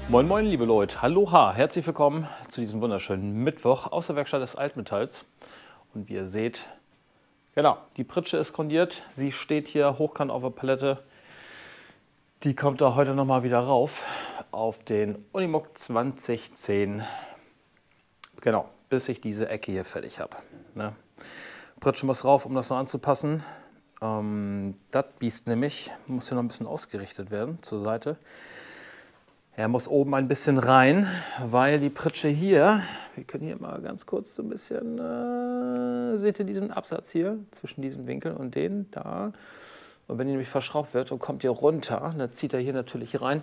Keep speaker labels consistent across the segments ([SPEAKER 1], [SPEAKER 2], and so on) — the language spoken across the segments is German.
[SPEAKER 1] Moin moin liebe Leute, Aloha, herzlich willkommen zu diesem wunderschönen Mittwoch aus der Werkstatt des Altmetalls. Und wie ihr seht, genau, die Pritsche ist grundiert, sie steht hier hochkant auf der Palette. Die kommt da heute nochmal wieder rauf auf den Unimog 2010, genau, bis ich diese Ecke hier fertig habe. Ne? Pritsche muss rauf, um das noch anzupassen. Das Biest nämlich muss hier noch ein bisschen ausgerichtet werden zur Seite. Er muss oben ein bisschen rein, weil die Pritsche hier, wir können hier mal ganz kurz so ein bisschen, seht ihr diesen Absatz hier zwischen diesen Winkeln und den da. Und wenn die nämlich verschraubt wird und kommt hier runter, dann zieht er hier natürlich rein.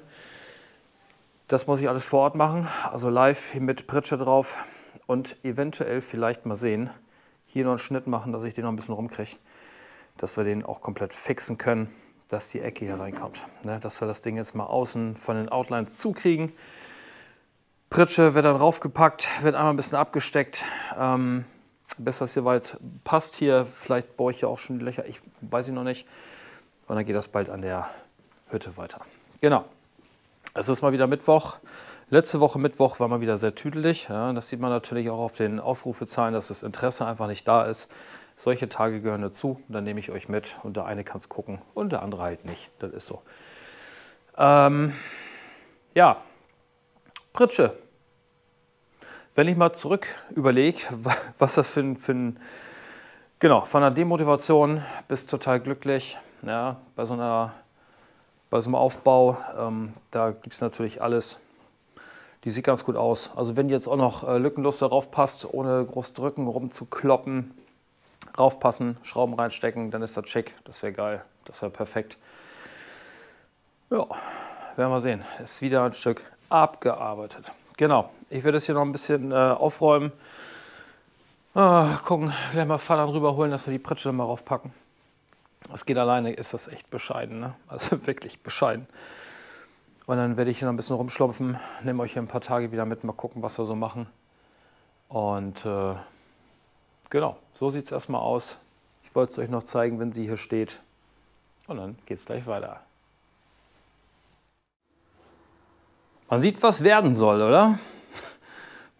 [SPEAKER 1] Das muss ich alles vor Ort machen, also live hier mit Pritsche drauf und eventuell vielleicht mal sehen, hier noch einen Schnitt machen, dass ich den noch ein bisschen rumkriege, dass wir den auch komplett fixen können, dass die Ecke hier reinkommt. Ne, dass wir das Ding jetzt mal außen von den Outlines zukriegen. Pritsche wird dann raufgepackt, wird einmal ein bisschen abgesteckt, bis das hier weit passt hier. Vielleicht bohre ich ja auch schon die Löcher, ich weiß noch nicht. Und dann geht das bald an der Hütte weiter. Genau, es ist mal wieder Mittwoch. Letzte Woche Mittwoch war mal wieder sehr tüdelig. Ja, das sieht man natürlich auch auf den Aufrufezahlen, dass das Interesse einfach nicht da ist. Solche Tage gehören dazu, dann nehme ich euch mit und der eine kann es gucken und der andere halt nicht. Das ist so. Ja, Pritsche. Wenn ich mal zurück überlege, was das für ein genau, von der Demotivation bis total glücklich, ja, bei so einem Aufbau, da gibt es natürlich alles. Die sieht ganz gut aus. Also wenn jetzt auch noch lückenlos darauf passt, ohne groß drücken, rumzukloppen, raufpassen, Schrauben reinstecken, dann ist das schick. Das wäre geil. Das wäre perfekt. Ja, werden wir sehen. Ist wieder ein Stück abgearbeitet. Genau. Ich werde es hier noch ein bisschen aufräumen. Gucken, gleich mal Fahrrad rüberholen, dass wir die Pritsche dann mal raufpacken. Das geht alleine, ist das echt bescheiden. Ne? Also wirklich bescheiden. Und dann werde ich hier noch ein bisschen rumschlumpfen. Nehme euch hier ein paar Tage wieder mit. Mal gucken, was wir so machen. Und genau, so sieht es erstmal aus. Ich wollte es euch noch zeigen, wenn sie hier steht. Und dann geht es gleich weiter. Man sieht, was werden soll, oder? Ein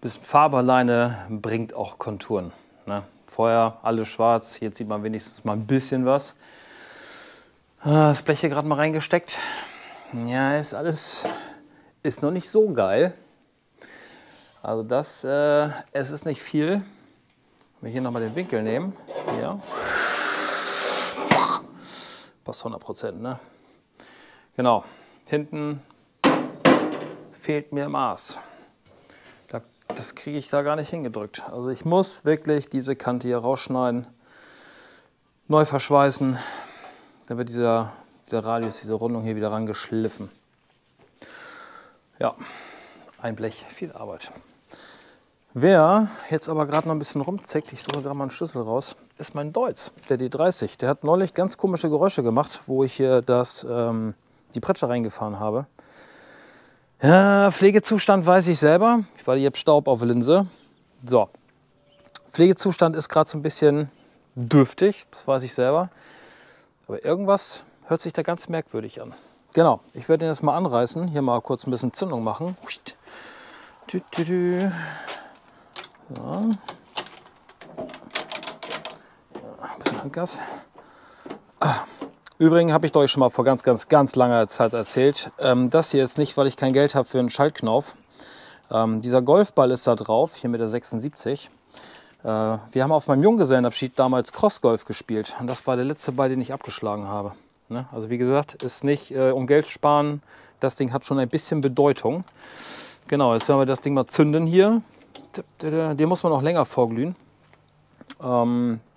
[SPEAKER 1] bisschen Farbe bringt auch Konturen. Ne? Vorher alles schwarz, jetzt sieht man wenigstens mal ein bisschen was. Das Blech hier gerade mal reingesteckt. Ja, ist noch nicht so geil. Also das, es ist nicht viel. Wenn wir hier nochmal den Winkel nehmen, ja. Passt 100%, ne? Genau, hinten fehlt mir Maß. Das kriege ich da gar nicht hingedrückt. Also ich muss wirklich diese Kante hier rausschneiden, neu verschweißen, dann wird dieser Radius, diese Rundung hier wieder rangeschliffen. Ja, ein Blech, viel Arbeit. Wer jetzt aber gerade noch ein bisschen rumzickt, ich suche gerade mal einen Schlüssel raus, ist mein Deutz, der D30. Der hat neulich ganz komische Geräusche gemacht, wo ich hier die Pritsche reingefahren habe. Ja, Pflegezustand weiß ich selber, weil ich habe Staub auf der Linse. So, Pflegezustand ist gerade so ein bisschen dürftig, das weiß ich selber. Aber irgendwas hört sich da ganz merkwürdig an. Genau, ich werde den jetzt mal anreißen, hier mal kurz ein bisschen Zündung machen. So. Ja, ein bisschen Handgas. Übrigens habe ich euch schon mal vor ganz langer Zeit erzählt, das hier ist nicht, weil ich kein Geld habe für einen Schaltknauf. Dieser Golfball ist da drauf, hier mit der 76. Wir haben auf meinem Junggesellenabschied damals Crossgolf gespielt und das war der letzte Ball, den ich abgeschlagen habe. Ne? Also wie gesagt, ist nicht um Geld sparen, das Ding hat schon ein bisschen Bedeutung. Genau, jetzt werden wir das Ding mal zünden hier. Den muss man auch länger vorglühen.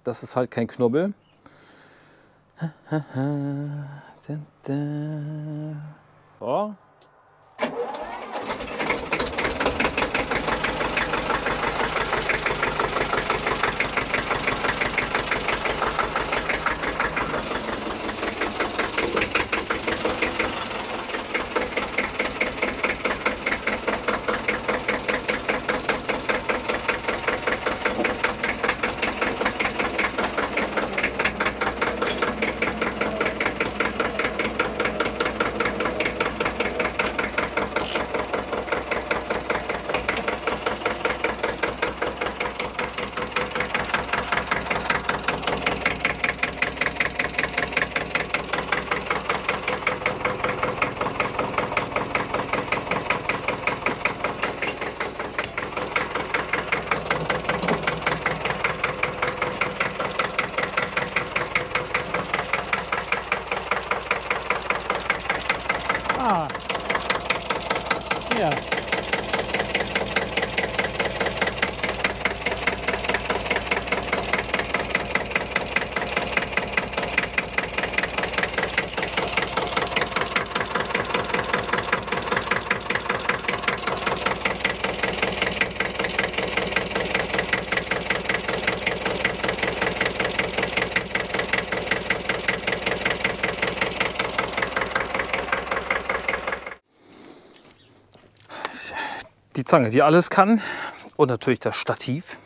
[SPEAKER 1] Das ist halt kein Knubbel. So. Ja. Die Zange, die alles kann, und natürlich das Stativ.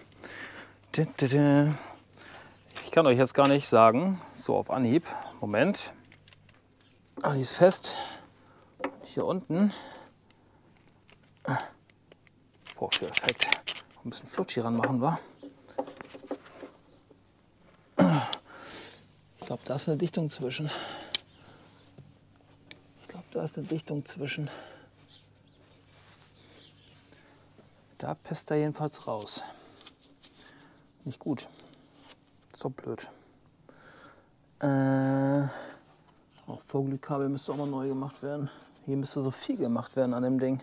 [SPEAKER 1] Ich kann euch jetzt gar nicht sagen, so auf Anhieb, Moment, die ist fest, hier unten, Vorführeffekt, ein bisschen Flutschi ran machen wir. Ich glaube, da ist eine Dichtung zwischen. Da pisst er jedenfalls raus. Nicht gut. So blöd. Auch Vorglühkabel müsste auch mal neu gemacht werden. Hier müsste so viel gemacht werden an dem Ding.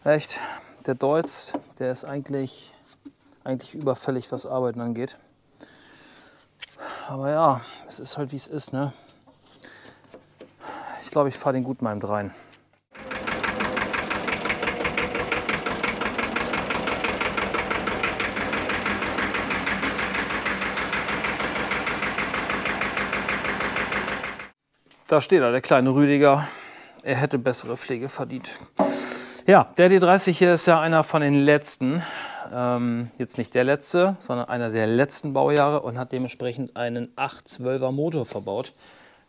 [SPEAKER 1] Echt, der Deutz, der ist eigentlich überfällig, was Arbeiten angeht. Aber ja, es ist halt wie es ist, ne? Ich glaube, ich fahre den gut mal im Dreien. Da steht er, der kleine Rüdiger. Er hätte bessere Pflege verdient. Ja, der D30 hier ist ja einer von den letzten. Jetzt nicht der letzte, sondern einer der letzten Baujahre und hat dementsprechend einen 812er Motor verbaut.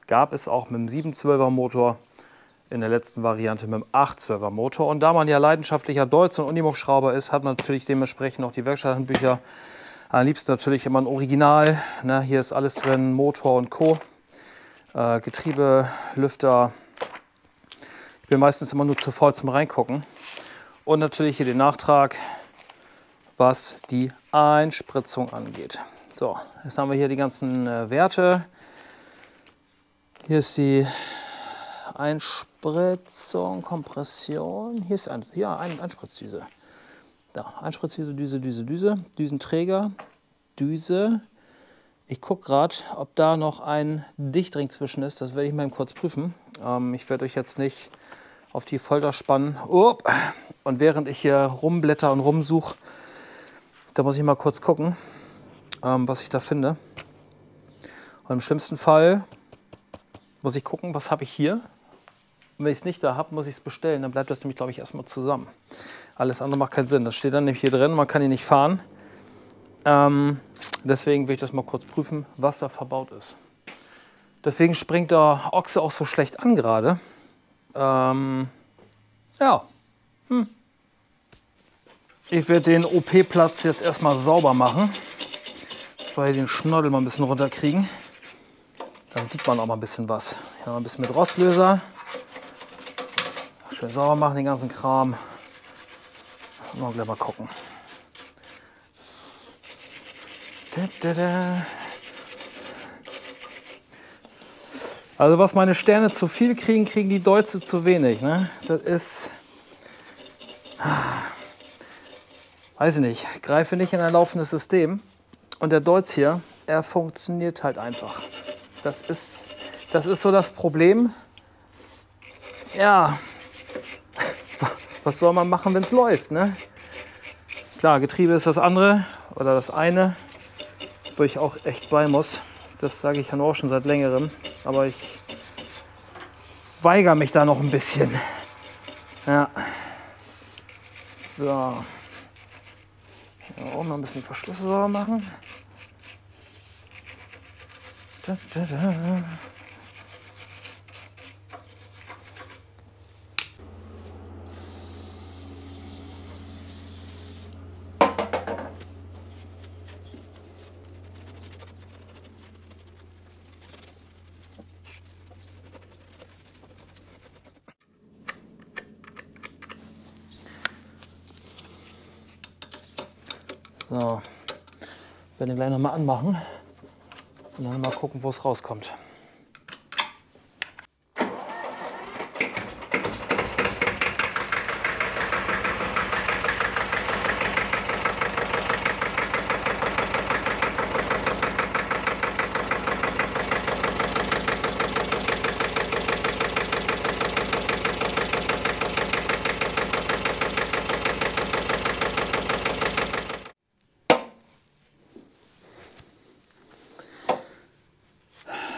[SPEAKER 1] Gab es auch mit dem 712er Motor, in der letzten Variante mit dem 812er Motor. Und da man ja leidenschaftlicher Deutz- und Unimog-Schrauber ist, hat man natürlich dementsprechend auch die Werkstatthandbücher. Am liebsten natürlich immer ein Original. Ne, hier ist alles drin, Motor und Co. Getriebe, Lüfter. Ich bin meistens immer nur zu faul zum Reingucken. Und natürlich hier den Nachtrag, was die Einspritzung angeht. So, jetzt haben wir hier die ganzen Werte. Hier ist die Einspritzung, Kompression. Hier ist eine Einspritzdüse. Da, Einspritzdüse, Düse, Düsenträger, Düse. Ich gucke gerade, ob da noch ein Dichtring zwischen ist. Das werde ich mal kurz prüfen. Ich werde euch jetzt nicht auf die Folter spannen. Und während ich hier rumblätter und rumsuche, da muss ich mal kurz gucken, was ich da finde. Und im schlimmsten Fall muss ich gucken, was habe ich hier. Und wenn ich es nicht da habe, muss ich es bestellen. Dann bleibt das nämlich, glaube ich, erstmal zusammen. Alles andere macht keinen Sinn. Das steht dann nämlich hier drin, man kann ihn nicht fahren. Deswegen will ich das mal kurz prüfen, was da verbaut ist. Deswegen springt der Ochse auch so schlecht an gerade. Ja. Ich werde den OP-Platz jetzt erstmal sauber machen. Weil den Schnoddel mal ein bisschen runterkriegen. Dann sieht man auch mal ein bisschen was. Hier mal ein bisschen mit Rostlöser. Schön sauber machen den ganzen Kram. Mal gleich mal gucken. Also was meine Sterne zu viel kriegen, kriegen die Deutze zu wenig. Ne? Das ist, weiß ich nicht, greife nicht in ein laufendes System. Und der Deutz hier, er funktioniert halt einfach. Das ist so das Problem. Ja, was soll man machen, wenn es läuft? Ne? Klar, Getriebe ist das andere oder das eine, wo ich auch echt bei muss. Das sage ich ja auch schon seit längerem. Aber ich weigere mich da noch ein bisschen. Ja. So. Hier oben mal ein bisschen die Verschlüsse sauber machen. So, ich werde den gleich noch mal anmachen und dann mal gucken, wo es rauskommt.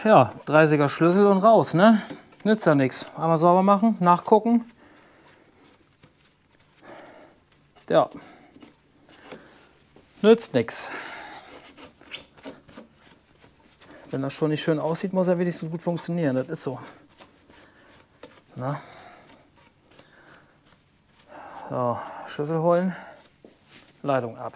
[SPEAKER 1] ja, 30er Schlüssel und raus, ne? Nützt ja nichts. Einmal sauber machen, nachgucken. Ja. Nützt nichts. Wenn das schon nicht schön aussieht, muss er wenigstens gut funktionieren. Das ist so. Na? So, Schlüssel holen, Leitung ab.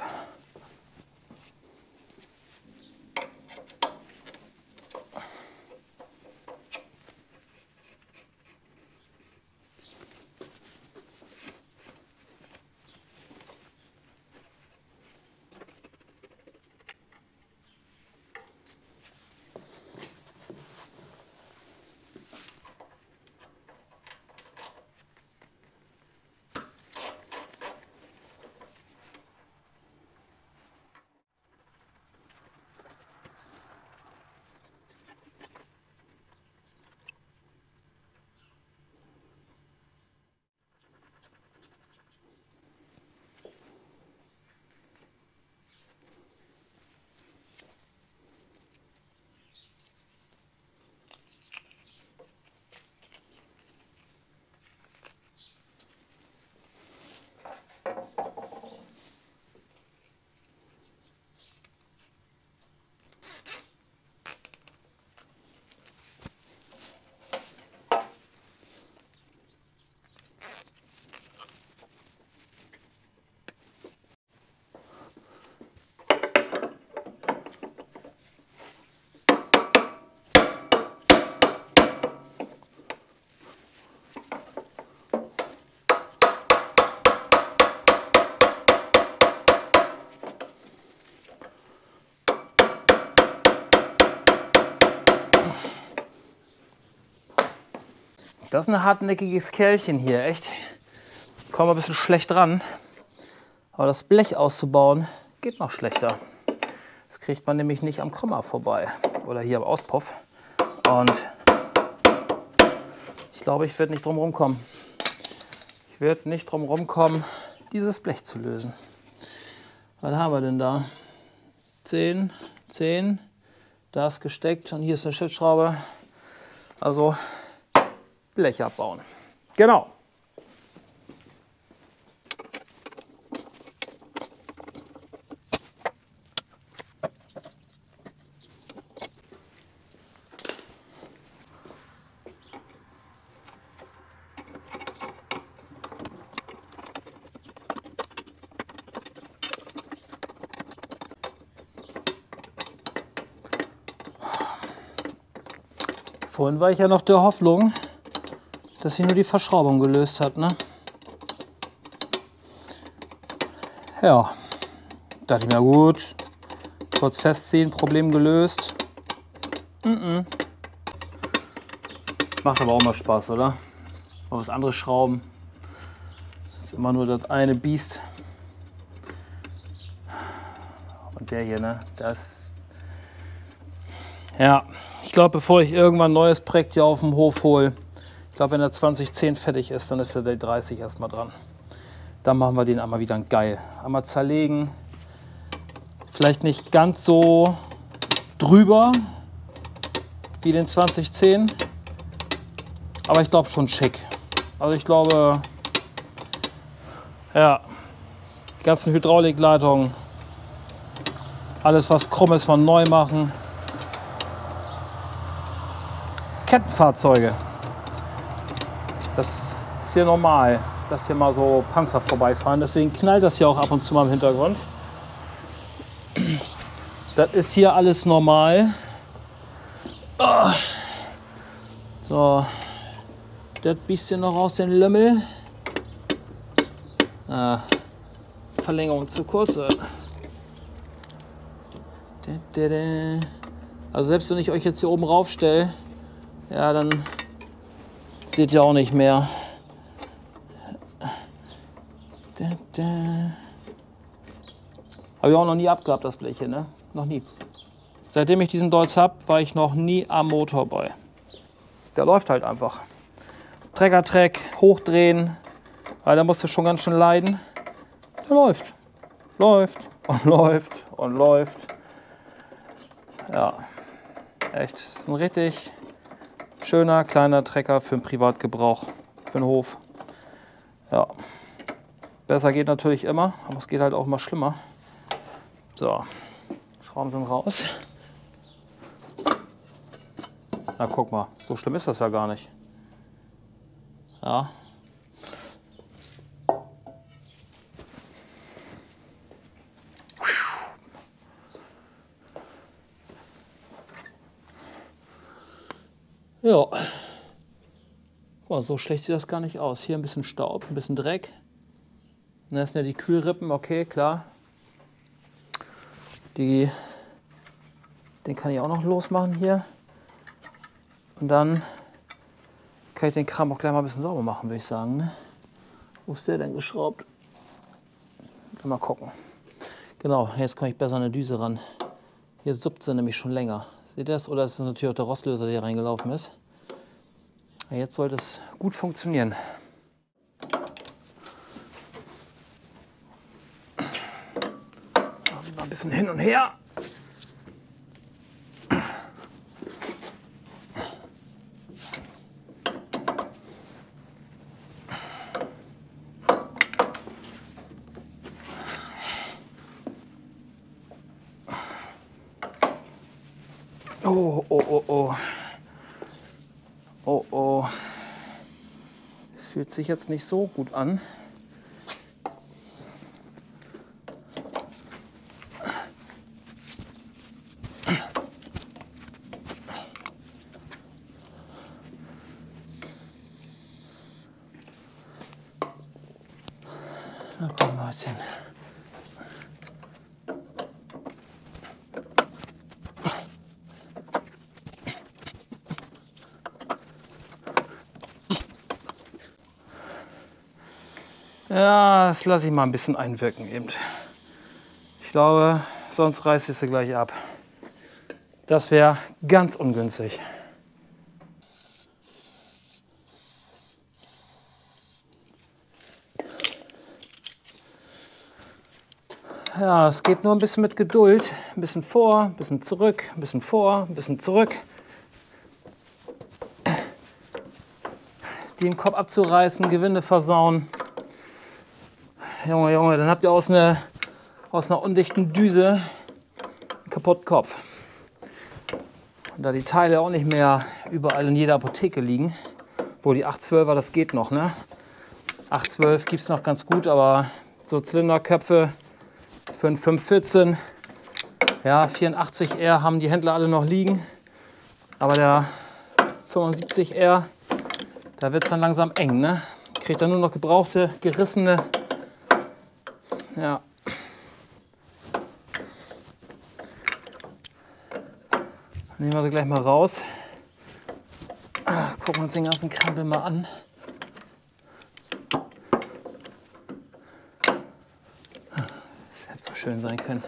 [SPEAKER 1] Das ist ein hartnäckiges Kerlchen hier, echt. Kommen wir ein bisschen schlecht ran. Aber das Blech auszubauen geht noch schlechter. Das kriegt man nämlich nicht am Krümmer vorbei oder hier am Auspuff. Und ich glaube, ich werde nicht drum rumkommen. Ich werde nicht drum rumkommen, dieses Blech zu lösen. Was haben wir denn da? 10, 10. Da ist gesteckt und hier ist eine Schiffsschraube. Also Blech abbauen. Genau. Vorhin war ich ja noch der Hoffnung, dass sie nur die Verschraubung gelöst hat, ne? Ja, dachte ich mir, gut, kurz festziehen, Problem gelöst. Macht aber auch mal Spaß, oder? Mal was anderes schrauben. Jetzt immer nur das eine Biest. Und der hier, ne? Das. Ja, ich glaube, bevor ich irgendwann ein neues Projekt hier auf dem Hof hole, ich glaube, wenn der 2010 fertig ist, dann ist der 30 erstmal dran. Dann machen wir den einmal wieder geil. Einmal zerlegen. Vielleicht nicht ganz so drüber wie den 2010. Aber ich glaube schon schick. Also ich glaube, ja, die ganzen Hydraulikleitungen, alles was krumm ist, mal neu machen. Kettenfahrzeuge. Das ist hier normal, dass hier mal so Panzer vorbeifahren. Deswegen knallt das hier auch ab und zu mal im Hintergrund. Das ist hier alles normal. Oh. So, das bisschen noch aus den Lümmel. Ah, Verlängerung zu kurz. Also selbst wenn ich euch jetzt hier oben rauf stelle, ja, dann seht ihr auch nicht mehr. Habe ich auch noch nie abgehabt, das Blech hier, ne? Noch nie. Seitdem ich diesen Deutz habe, war ich noch nie am Motor bei. Der läuft halt einfach. Trecker-Track, hochdrehen, weil da musst du schon ganz schön leiden. Der läuft. Läuft und läuft und läuft. Ja, Echt, das ist ein richtig schöner kleiner Trecker für den Privatgebrauch, für den Hof. Ja, besser geht natürlich immer, aber es geht halt auch mal schlimmer. So, Schrauben sind raus. Na, guck mal, so schlimm ist das ja gar nicht. Ja. Ja. Guck mal, so schlecht sieht das gar nicht aus. Hier ein bisschen Staub, ein bisschen Dreck. Das sind ja die Kühlrippen, okay, klar. Den kann ich auch noch losmachen hier. Und dann kann ich den Kram auch gleich mal ein bisschen sauber machen, würde ich sagen. Ne? Wo ist der denn geschraubt? Mal gucken. Genau, jetzt komme ich besser an eine Düse ran. Hier suppt sie nämlich schon länger. Seht ihr das? Oder ist es natürlich auch der Rostlöser, der hier reingelaufen ist? Ja, jetzt sollte es gut funktionieren. Mal ein bisschen hin und her. Oh, oh, oh, oh. Oh, oh. Fühlt sich jetzt nicht so gut an. Na komm, Mäuschen. Ja, das lasse ich mal ein bisschen einwirken eben. Ich glaube, sonst reißt es sie gleich ab. Das wäre ganz ungünstig. Ja, es geht nur ein bisschen mit Geduld. Ein bisschen vor, ein bisschen zurück, ein bisschen vor, ein bisschen zurück. Die den Kopf abzureißen, Gewinde versauen. Junge, Junge, dann habt ihr aus einer undichten Düse einen kaputten Kopf. Und da die Teile auch nicht mehr überall in jeder Apotheke liegen, wo die 812er, das geht noch, ne? 812 gibt es noch ganz gut, aber so Zylinderköpfe für einen 514, ja, 84R haben die Händler alle noch liegen. Aber der 75R, da wird es dann langsam eng, ne? Kriegt dann nur noch gebrauchte, gerissene. Ja. Nehmen wir sie gleich mal raus. Gucken uns den ganzen Krempel mal an. Das hätte so schön sein können.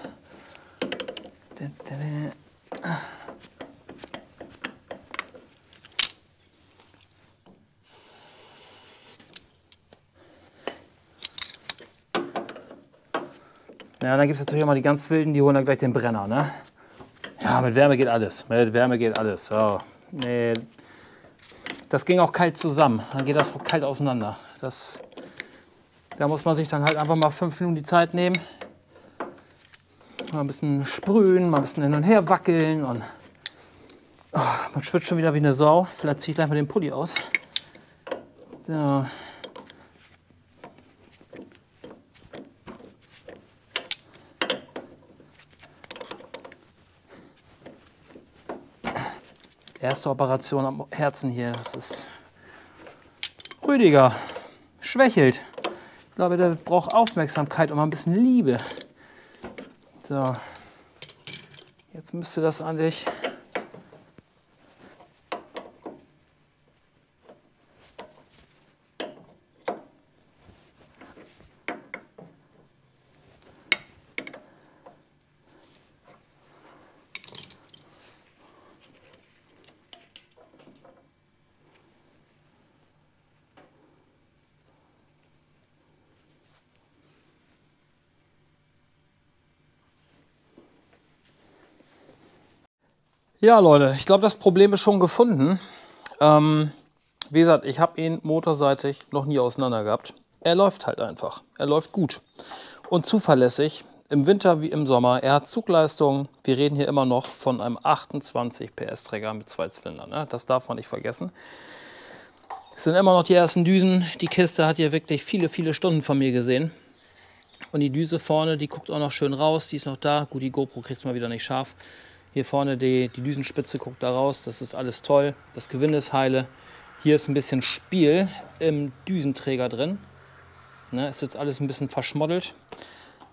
[SPEAKER 1] Ja, dann gibt es natürlich immer die ganz Wilden, die holen dann gleich den Brenner, ne? Ja, mit Wärme geht alles. Mit Wärme geht alles. So. Nee, das ging auch kalt zusammen. Dann geht das kalt auseinander. Da muss man sich dann halt einfach mal 5 Minuten die Zeit nehmen. Mal ein bisschen sprühen, mal ein bisschen hin und her wackeln. Und oh, man schwitzt schon wieder wie eine Sau. Vielleicht ziehe ich gleich mal den Pulli aus. So. Erste Operation am Herzen hier, das ist Rüdiger, schwächelt. Ich glaube, der braucht Aufmerksamkeit und mal ein bisschen Liebe. So, jetzt müsste das eigentlich Ja, Leute, ich glaube, das Problem ist schon gefunden. Wie gesagt, ich habe ihn motorseitig noch nie auseinander gehabt. Er läuft halt einfach. Er läuft gut und zuverlässig. Im Winter wie im Sommer. Er hat Zugleistung. Wir reden hier immer noch von einem 28 PS Träger mit 2 Zylindern. Ne? Das darf man nicht vergessen. Es sind immer noch die ersten Düsen. Die Kiste hat hier wirklich viele, viele Stunden von mir gesehen. Und die Düse vorne, die guckt auch noch schön raus. Die ist noch da. Gut, die GoPro kriegt es mal wieder nicht scharf. Hier vorne die Düsenspitze guckt da raus. Das ist alles toll. Das Gewinde ist heile. Hier ist ein bisschen Spiel im Düsenträger drin. Ne, ist jetzt alles ein bisschen verschmoddelt.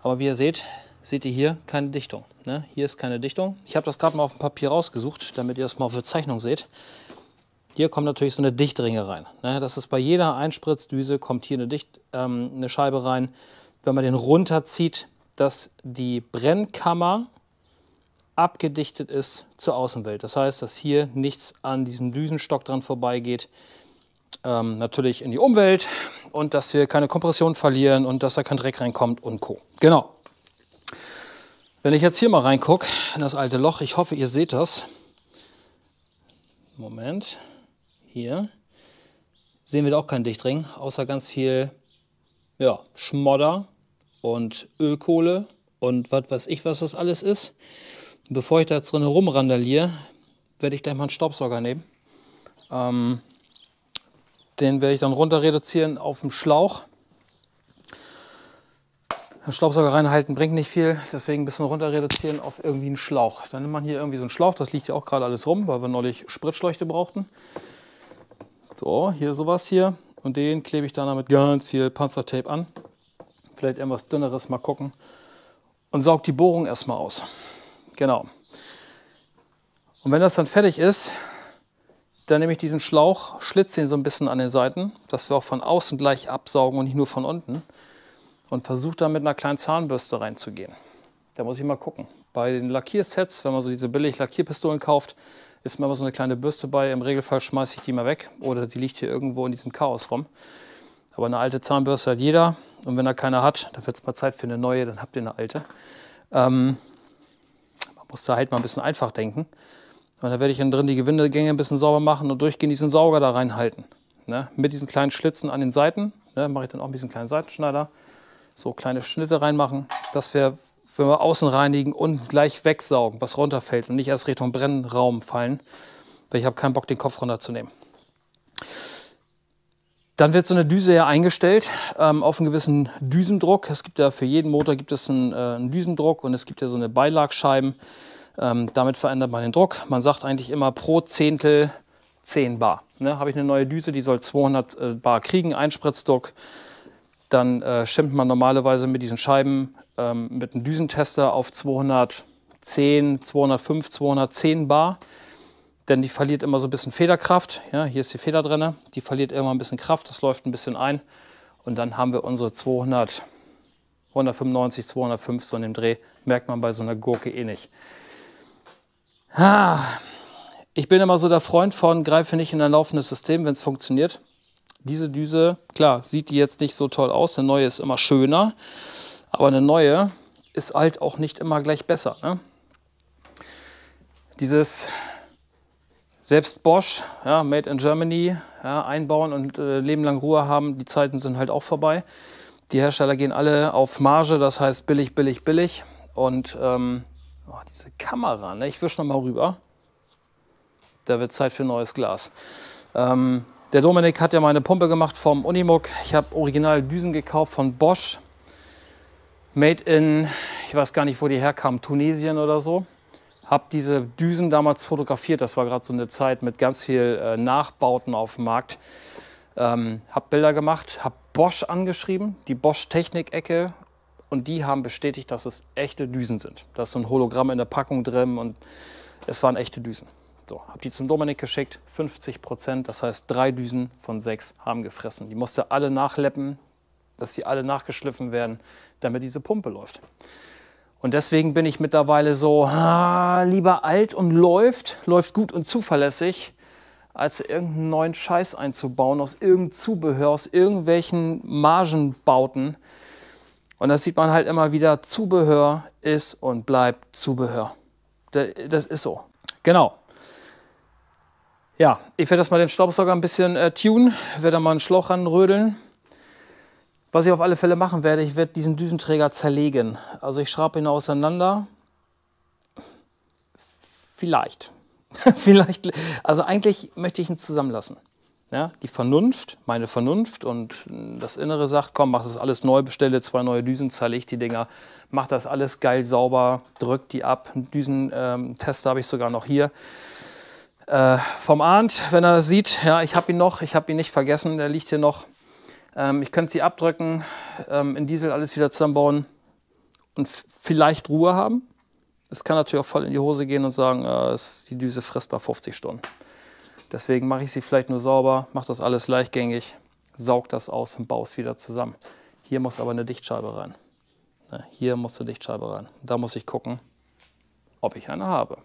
[SPEAKER 1] Aber wie ihr seht ihr hier keine Dichtung. Ne? Hier ist keine Dichtung. Ich habe das gerade mal auf dem Papier rausgesucht, damit ihr das mal auf der Zeichnung seht. Hier kommt natürlich so eine Dichtringe rein. Ne? Das ist bei jeder Einspritzdüse, kommt hier eine Scheibe rein. Wenn man den runterzieht, dass die Brennkammer abgedichtet ist zur Außenwelt. Das heißt, dass hier nichts an diesem Düsenstock dran vorbeigeht. Natürlich in die Umwelt und dass wir keine Kompression verlieren und dass da kein Dreck reinkommt und Co. Genau. Wenn ich jetzt hier mal reingucke in das alte Loch, ich hoffe, ihr seht das. Moment. Hier sehen wir da auch keinen Dichtring, außer ganz viel Schmodder und Ölkohle und was weiß ich, was das alles ist. Und bevor ich da jetzt drin rumrandaliere, werde ich gleich mal einen Staubsauger nehmen. Den werde ich dann runter reduzieren auf dem Schlauch. Den Staubsauger reinhalten bringt nicht viel, deswegen ein bisschen runter reduzieren auf irgendwie einen Schlauch. Dann nimmt man hier irgendwie so einen Schlauch, das liegt ja auch gerade alles rum, weil wir neulich Spritzschläuche brauchten. So, hier sowas hier. Und den klebe ich dann mit ganz viel Panzertape an. Vielleicht irgendwas dünneres, mal gucken. Und saug die Bohrung erstmal aus. Genau. Und wenn das dann fertig ist, dann nehme ich diesen Schlauch, schlitze ihn so ein bisschen an den Seiten, dass wir auch von außen gleich absaugen und nicht nur von unten. Und versuche dann mit einer kleinen Zahnbürste reinzugehen. Da muss ich mal gucken. Bei den Lackiersets, wenn man so diese billig Lackierpistolen kauft, ist mir immer so eine kleine Bürste bei. Im Regelfall schmeiße ich die mal weg oder die liegt hier irgendwo in diesem Chaos rum. Aber eine alte Zahnbürste hat jeder. Und wenn er keine hat, dann wird es mal Zeit für eine neue, dann habt ihr eine alte. Man muss da halt mal ein bisschen einfach denken. Und da werde ich dann drin die Gewindegänge ein bisschen sauber machen und durchgehend diesen Sauger da reinhalten. Ne? Mit diesen kleinen Schlitzen an den Seiten, ne, mache ich dann auch ein bisschen kleinen Seitenschneider. So kleine Schnitte reinmachen, dass wir, wenn wir außen reinigen, unten gleich wegsaugen, was runterfällt und nicht erst Richtung Brennraum fallen. Weil ich habe keinen Bock, den Kopf runterzunehmen. Dann wird so eine Düse ja eingestellt auf einen gewissen Düsendruck. Es gibt ja für jeden Motor gibt es einen Düsendruck und es gibt ja so eine Beilagscheiben. Damit verändert man den Druck. Man sagt eigentlich immer pro Zehntel 10 Bar. Ne, habe ich eine neue Düse, die soll 200 Bar kriegen, Einspritzdruck. Dann stimmt man normalerweise mit diesen Scheiben mit einem Düsentester auf 210, 205, 210 Bar. Denn die verliert immer so ein bisschen Federkraft. Ja, hier ist die Feder drin. Die verliert immer ein bisschen Kraft, das läuft ein bisschen ein. Und dann haben wir unsere 200, 195, 205 so in dem Dreh. Merkt man bei so einer Gurke eh nicht. Ich bin immer so der Freund von, greife nicht in ein laufendes System, wenn es funktioniert. Diese Düse, klar, sieht die jetzt nicht so toll aus. Eine neue ist immer schöner. Aber eine neue ist halt auch nicht immer gleich besser. Ne? Dieses selbst Bosch, ja, Made in Germany, ja, einbauen und Leben lang Ruhe haben, die Zeiten sind halt auch vorbei. Die Hersteller gehen alle auf Marge, das heißt billig, billig, billig. Und diese Kamera, ne? Ich wische noch mal rüber. Da wird Zeit für neues Glas. Der Dominik hat ja meine Pumpe gemacht vom Unimog. Ich habe original Düsen gekauft von Bosch. Made in, ich weiß gar nicht, wo die herkamen, Tunesien oder so. Habe diese Düsen damals fotografiert. Das war gerade so eine Zeit mit ganz viel Nachbauten auf dem Markt. Habe Bilder gemacht, habe Bosch angeschrieben, die Bosch Technik-Ecke. Und die haben bestätigt, dass es echte Düsen sind. Da ist so ein Hologramm in der Packung drin und es waren echte Düsen. So, habe die zum Dominik geschickt, 50%, das heißt 3 Düsen von 6 haben gefressen. Die musste alle nachleppen, dass die alle nachgeschliffen werden, damit diese Pumpe läuft. Und deswegen bin ich mittlerweile so, lieber alt und läuft gut und zuverlässig, als irgendeinen neuen Scheiß einzubauen aus irgendeinem Zubehör, aus irgendwelchen Margenbauten. Und das sieht man halt immer wieder, Zubehör ist und bleibt Zubehör. Das ist so. Genau. Ja, ich werde das mal den Staubsauger ein bisschen tunen, werde da mal einen Schlauch ranrödeln. Was ich auf alle Fälle machen werde, ich werde diesen Düsenträger zerlegen. Also ich schraube ihn auseinander. Vielleicht. Vielleicht. Also eigentlich möchte ich ihn zusammenlassen. Ja, die Vernunft, meine Vernunft und das Innere sagt, komm, mach das alles neu, bestelle 2 neue Düsen, zerleg die Dinger, mach das alles geil sauber, drück die ab. Einen Düsentester habe ich sogar noch hier. Vom Arndt, wenn er sieht, ja, ich habe ihn noch, ich habe ihn nicht vergessen, der liegt hier noch. Ich könnte sie abdrücken, in Diesel alles wieder zusammenbauen und vielleicht Ruhe haben. Es kann natürlich auch voll in die Hose gehen und sagen, die Düse frisst da 50 Stunden. Deswegen mache ich sie vielleicht nur sauber, mache das alles leichtgängig, saug das aus und baue es wieder zusammen. Hier muss aber eine Dichtscheibe rein. Hier muss eine Dichtscheibe rein. Da muss ich gucken, ob ich eine habe.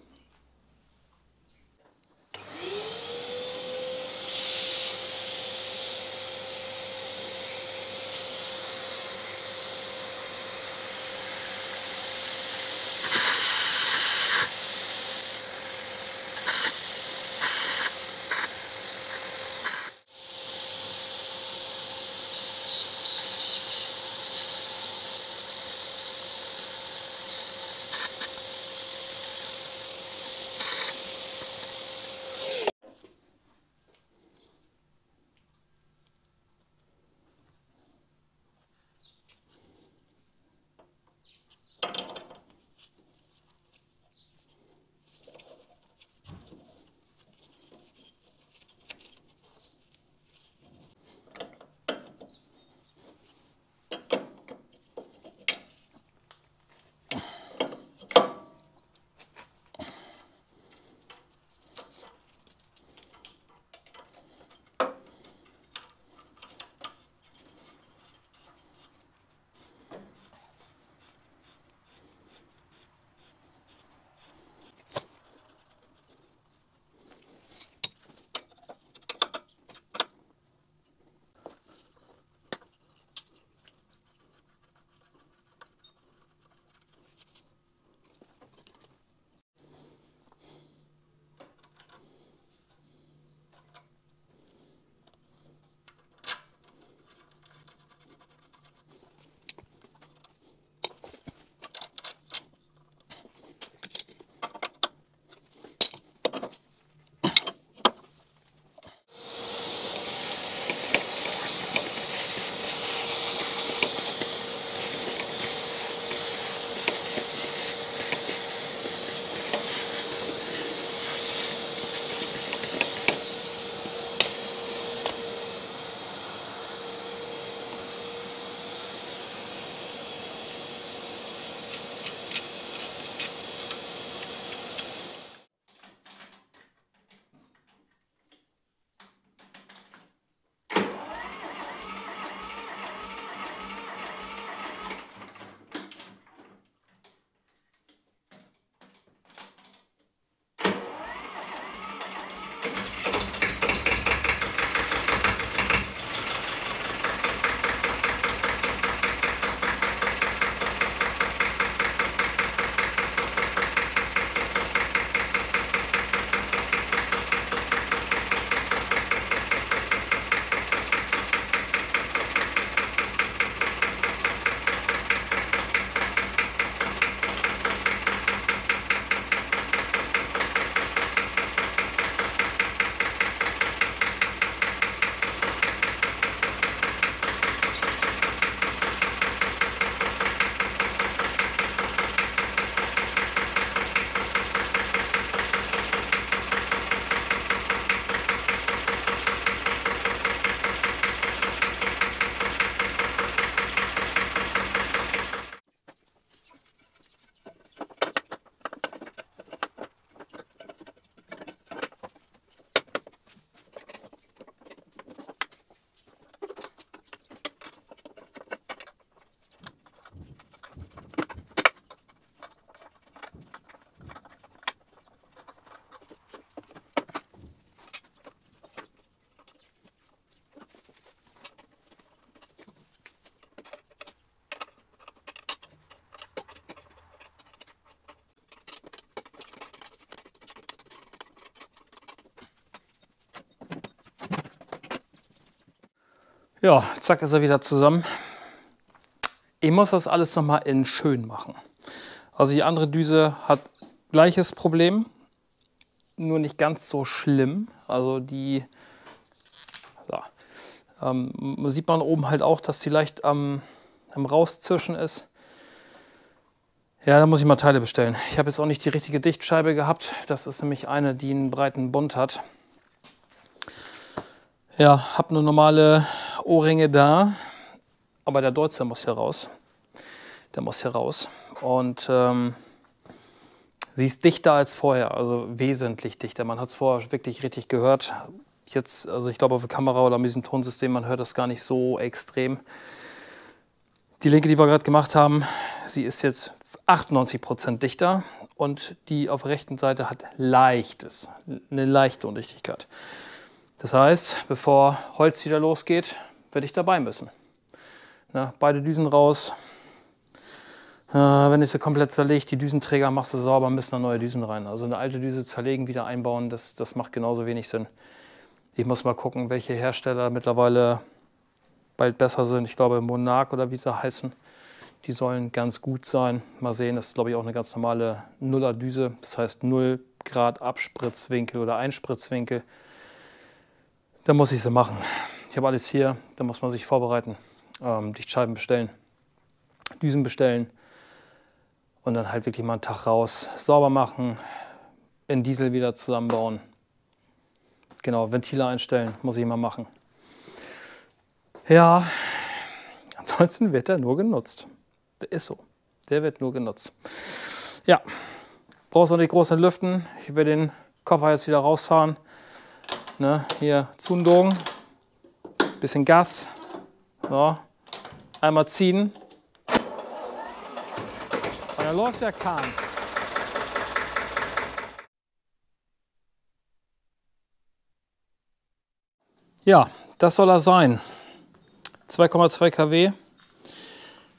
[SPEAKER 1] Ja, zack, ist er wieder zusammen. Ich muss das alles nochmal in schön machen. Also die andere Düse hat gleiches Problem, nur nicht ganz so schlimm. Also die, ja, sieht man oben halt auch, dass die leicht am Rauszischen ist. Ja, da muss ich mal Teile bestellen. Ich habe jetzt auch nicht die richtige Dichtscheibe gehabt. Das ist nämlich eine, die einen breiten Bund hat. Ja, habe eine normale Ohrringe da, aber der Deutz, der muss hier raus. Der muss hier raus. Und sie ist dichter als vorher, also wesentlich dichter. Man hat es vorher wirklich richtig gehört. Jetzt, also ich glaube auf der Kamera oder mit diesem Tonsystem, man hört das gar nicht so extrem. Die linke, die wir gerade gemacht haben, sie ist jetzt 98% dichter und die auf der rechten Seite hat eine leichte Undichtigkeit. Das heißt, bevor Holz wieder losgeht, werde ich dabei müssen. Na, beide Düsen raus. Wenn ich sie komplett zerlegt, die Düsenträger machst du sauber, müssen da neue Düsen rein. Also eine alte Düse zerlegen, wieder einbauen, das macht genauso wenig Sinn. Ich muss mal gucken, welche Hersteller mittlerweile bald besser sind. Ich glaube Monarch oder wie sie heißen, die sollen ganz gut sein. Mal sehen, das ist glaube ich auch eine ganz normale Nuller-Düse. Das heißt 0 Grad Abspritzwinkel oder Einspritzwinkel. Da muss ich sie machen. Ich habe alles hier, da muss man sich vorbereiten. Dichtscheiben bestellen, Düsen bestellen und dann halt wirklich mal einen Tag raus, sauber machen, in Diesel wieder zusammenbauen. Genau, Ventile einstellen, muss ich mal machen. Ja, ansonsten wird er nur genutzt. Der ist so, der wird nur genutzt. Ja, brauchst auch nicht groß entlüften. Ich will den Koffer jetzt wieder rausfahren. Ne, hier Zündung, bisschen Gas, so, einmal ziehen und dann läuft der Kahn. Ja, das soll er sein. 2,2 kW,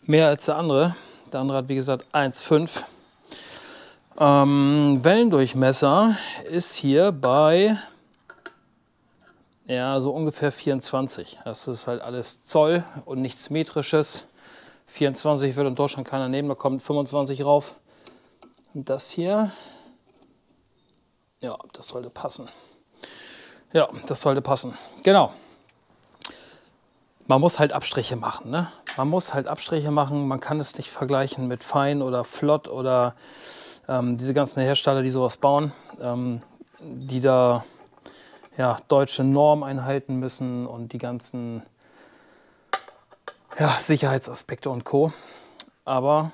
[SPEAKER 1] mehr als der andere. Der andere hat wie gesagt 1,5. Wellendurchmesser ist hier bei ja, so ungefähr 24. Das ist halt alles Zoll und nichts Metrisches. 24 wird in Deutschland keiner nehmen, da kommt 25 rauf. Und das hier, ja, das sollte passen. Ja, das sollte passen. Genau. Man muss halt Abstriche machen, ne? Man muss halt Abstriche machen. Man kann es nicht vergleichen mit Fein oder Flott oder diese ganzen Hersteller, die sowas bauen, die da ja, deutsche Norm einhalten müssen und die ganzen ja, Sicherheitsaspekte und Co. Aber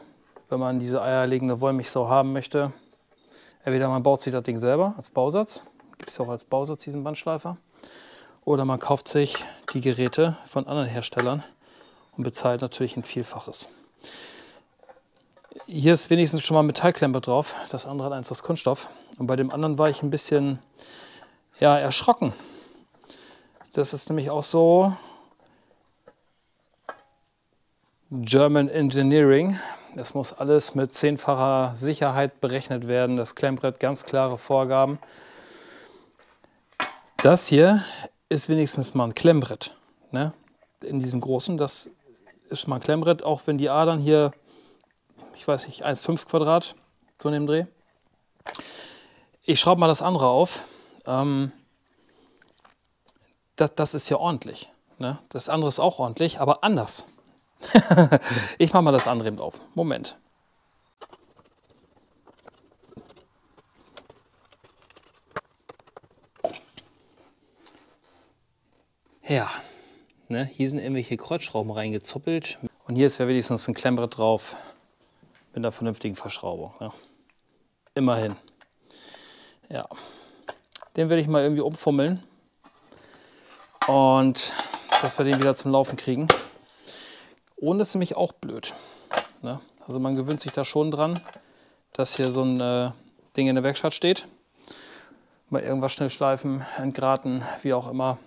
[SPEAKER 1] wenn man diese eierlegende Wollmilchsau haben möchte, entweder man baut sich das Ding selber als Bausatz, gibt es auch als Bausatz diesen Bandschleifer, oder man kauft sich die Geräte von anderen Herstellern und bezahlt natürlich ein Vielfaches. Hier ist wenigstens schon mal Metallklempe drauf, das andere hat eins aus Kunststoff. Und bei dem anderen war ich ein bisschen ja, erschrocken. Das ist nämlich auch so German Engineering. Das muss alles mit 10-facher Sicherheit berechnet werden. Das Klemmbrett, ganz klare Vorgaben. Das hier ist wenigstens mal ein Klemmbrett. Ne? In diesen großen, das ist mal ein Klemmbrett, auch wenn die Adern hier, ich weiß nicht, 1,5 Quadrat, so in dem Dreh. Ich schraube mal das andere auf. Das ist ja ordentlich. Ne? Das andere ist auch ordentlich, aber anders. Ich mache mal das andere eben auf. Moment. Ja, ne? Hier sind irgendwelche Kreuzschrauben reingezuppelt. Und hier ist ja wenigstens ein Klemmbrett drauf mit einer vernünftigen Verschraubung. Ne? Immerhin. Ja. Den werde ich mal irgendwie umfummeln. Und dass wir den wieder zum Laufen kriegen. Ohne ist nämlich auch blöd. Ne? Also man gewöhnt sich da schon dran, dass hier so ein Ding in der Werkstatt steht. Mal irgendwas schnell schleifen, entgraten, wie auch immer.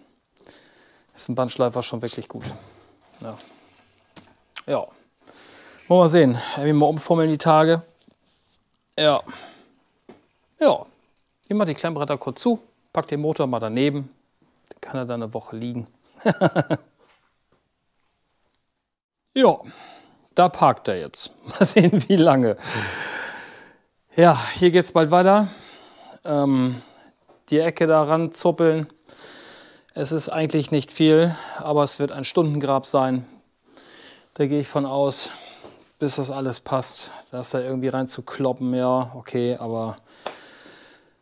[SPEAKER 1] Ist ein Bandschleifer schon wirklich gut. Ja. Ja. Wollen wir mal sehen. Irgendwie mal umfummeln die Tage. Ja. Ja. Ich mache die Klemmbretter kurz zu, pack den Motor mal daneben. Dann kann er dann eine Woche liegen. Ja, da parkt er jetzt. Mal sehen, wie lange. Ja, hier geht es bald weiter. Die Ecke da ran zuppeln. Es ist eigentlich nicht viel, aber es wird ein Stundengrab sein. Da gehe ich von aus, bis das alles passt. Das da irgendwie rein zu kloppen, ja, okay, aber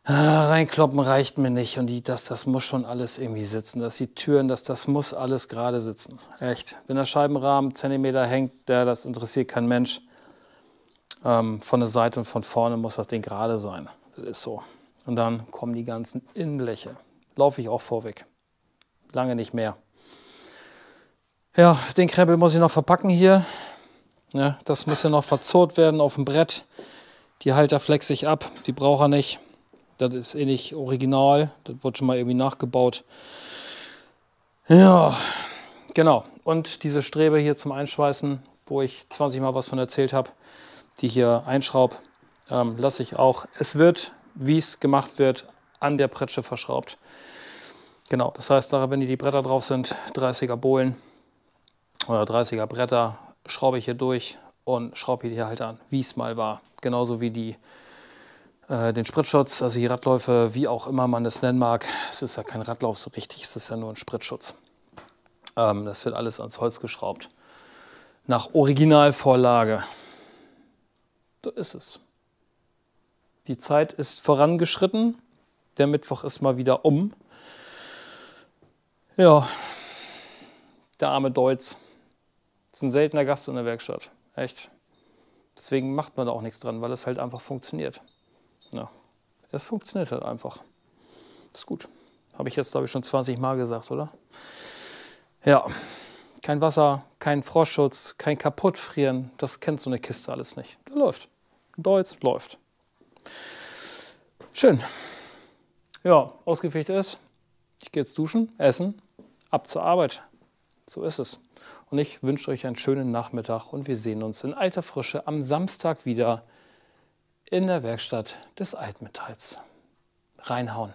[SPEAKER 1] reinkloppen reicht mir nicht. Und das muss schon alles irgendwie sitzen. Dass die Türen, das muss alles gerade sitzen. Echt. Wenn der Scheibenrahmen Zentimeter hängt, das interessiert kein Mensch. Von der Seite und von vorne muss das Ding gerade sein. Das ist so. Und dann kommen die ganzen Innenbleche. Laufe ich auch vorweg. Lange nicht mehr. Ja, den Krempel muss ich noch verpacken hier. Ja, das muss ja noch verzurrt werden auf dem Brett. Die Halter flex ich ab, die braucht er nicht. Das ist eh nicht original, das wird schon mal irgendwie nachgebaut. Ja, genau. Und diese Strebe hier zum Einschweißen, wo ich 20 Mal was von erzählt habe, die hier einschraube, lasse ich auch. Es wird, wie es gemacht wird, an der Pritsche verschraubt. Genau, das heißt, wenn die Bretter drauf sind, 30er Bohlen oder 30er Bretter, schraube ich hier durch und schraube hier die Halter an, wie es mal war. Genauso wie den Spritzschutz, also die Radläufe, wie auch immer man das nennen mag. Es ist ja kein Radlauf so richtig, es ist ja nur ein Spritzschutz. Das wird alles ans Holz geschraubt. Nach Originalvorlage. So ist es. Die Zeit ist vorangeschritten. Der Mittwoch ist mal wieder um. Ja, der arme Deutz. Ist ein seltener Gast in der Werkstatt. Echt. Deswegen macht man da auch nichts dran, weil es halt einfach funktioniert. Ja, es funktioniert halt einfach. Ist gut. Habe ich jetzt, glaube ich, schon 20 Mal gesagt, oder? Ja, kein Wasser, kein Frostschutz, kein Kaputtfrieren. Das kennt so eine Kiste alles nicht. Das läuft. Deutz läuft. Schön. Ja, ausgefegt ist. Ich gehe jetzt duschen, essen, ab zur Arbeit. So ist es. Und ich wünsche euch einen schönen Nachmittag und wir sehen uns in alter Frische am Samstag wieder in der Werkstatt des Altmetalls. Reinhauen.